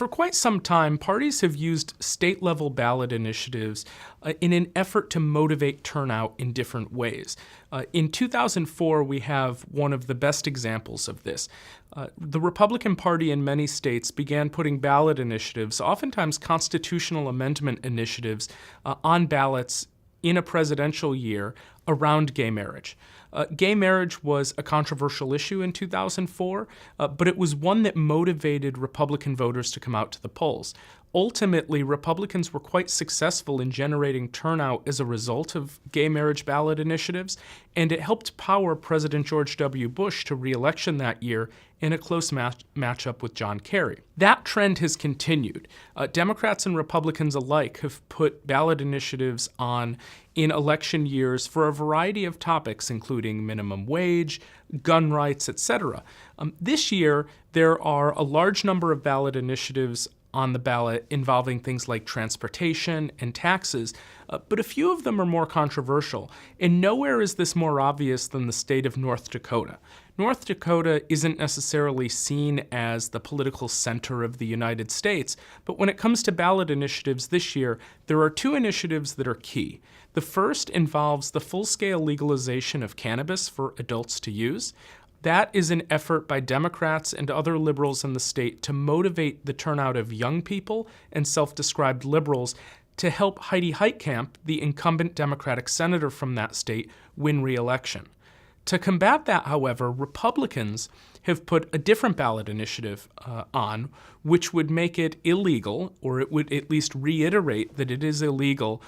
For quite some time, parties have used state-level ballot initiatives in an effort to motivate turnout in different ways. In 2004, we have one of the best examples of this. The Republican Party in many states began putting ballot initiatives, oftentimes constitutional amendment initiatives, on ballots in a presidential year around gay marriage. Gay marriage was a controversial issue in 2004, but it was one that motivated Republican voters to come out to the polls. Ultimately, Republicans were quite successful in generating turnout as a result of gay marriage ballot initiatives, and it helped power President George W. Bush to re-election that year in a close matchup with John Kerry. That trend has continued. Democrats and Republicans alike have put ballot initiatives on in election years for a variety of topics, including minimum wage, gun rights, etc. This year, there are a large number of ballot initiatives on the ballot involving things like transportation and taxes, but a few of them are more controversial, and nowhere is this more obvious than the state of North Dakota. North Dakota isn't necessarily seen as the political center of the United States, but when it comes to ballot initiatives this year, there are two initiatives that are key. The first involves the full-scale legalization of cannabis for adults to use. That is an effort by Democrats and other liberals in the state to motivate the turnout of young people and self-described liberals to help Heidi Heitkamp, the incumbent Democratic senator from that state, win re-election. To combat that, however, Republicans have put a different ballot initiative on, which would make it illegal, or it would at least reiterate that it is illegal,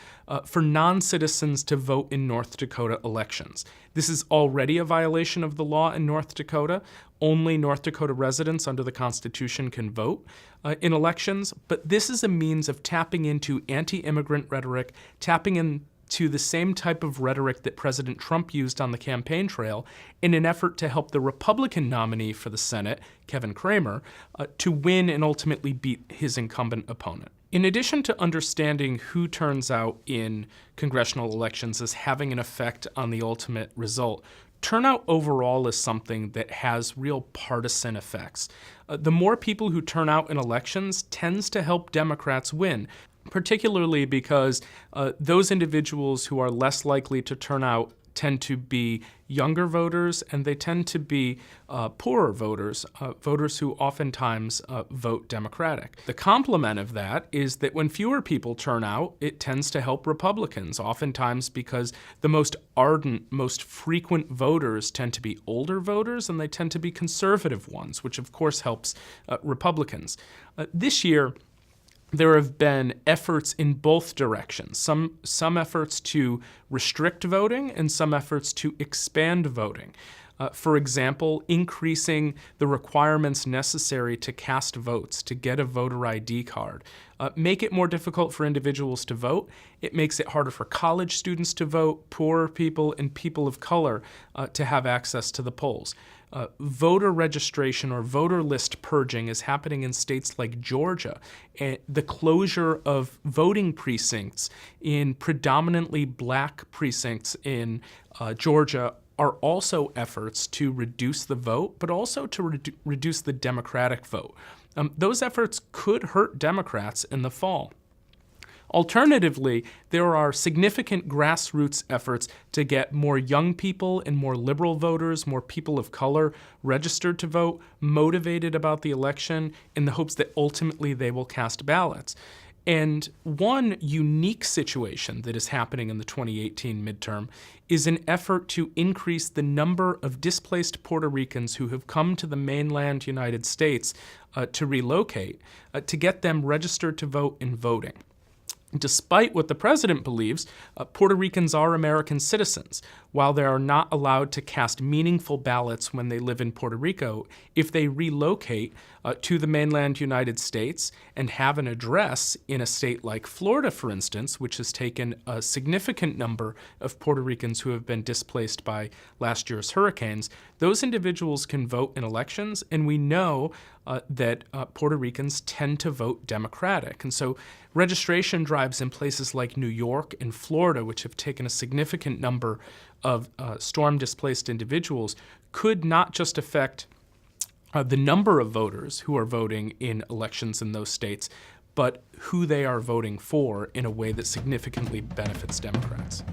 for non-citizens to vote in North Dakota elections. This is already a violation of the law in North Dakota. Only North Dakota residents under the Constitution can vote in elections, but this is a means of tapping into anti-immigrant rhetoric, tapping into the same type of rhetoric that President Trump used on the campaign trail in an effort to help the Republican nominee for the Senate, Kevin Cramer, to win and ultimately beat his incumbent opponent. In addition to understanding who turns out in congressional elections as having an effect on the ultimate result, turnout overall is something that has real partisan effects. The more people who turn out in elections tends to help Democrats win, particularly because those individuals who are less likely to turn out tend to be younger voters, and they tend to be poorer voters, voters who oftentimes vote Democratic. The complement of that is that when fewer people turn out, it tends to help Republicans, oftentimes because the most ardent, most frequent voters tend to be older voters, and they tend to be conservative ones, which of course helps Republicans. This year, there have been efforts in both directions, some efforts to restrict voting and some efforts to expand voting. For example, increasing the requirements necessary to cast votes, to get a voter ID card. Make it more difficult for individuals to vote. It makes it harder for college students to vote, poorer people, and people of color to have access to the polls. Voter registration or voter list purging is happening in states like Georgia. And the closure of voting precincts in predominantly black precincts in Georgia are also efforts to reduce the vote, but also to reduce the Democratic vote. Those efforts could hurt Democrats in the fall. Alternatively, there are significant grassroots efforts to get more young people and more liberal voters, more people of color registered to vote, motivated about the election in the hopes that ultimately they will cast ballots. And one unique situation that is happening in the 2018 midterm is an effort to increase the number of displaced Puerto Ricans who have come to the mainland United States to relocate, to get them registered to vote and voting. Despite what the president believes, Puerto Ricans are American citizens. While they are not allowed to cast meaningful ballots when they live in Puerto Rico, if they relocate to the mainland United States and have an address in a state like Florida, for instance, which has taken a significant number of Puerto Ricans who have been displaced by last year's hurricanes, those individuals can vote in elections, and we know that Puerto Ricans tend to vote Democratic. And so registration drives in places like New York and Florida, which have taken a significant number of storm-displaced individuals, could not just affect the number of voters who are voting in elections in those states, but who they are voting for in a way that significantly benefits Democrats.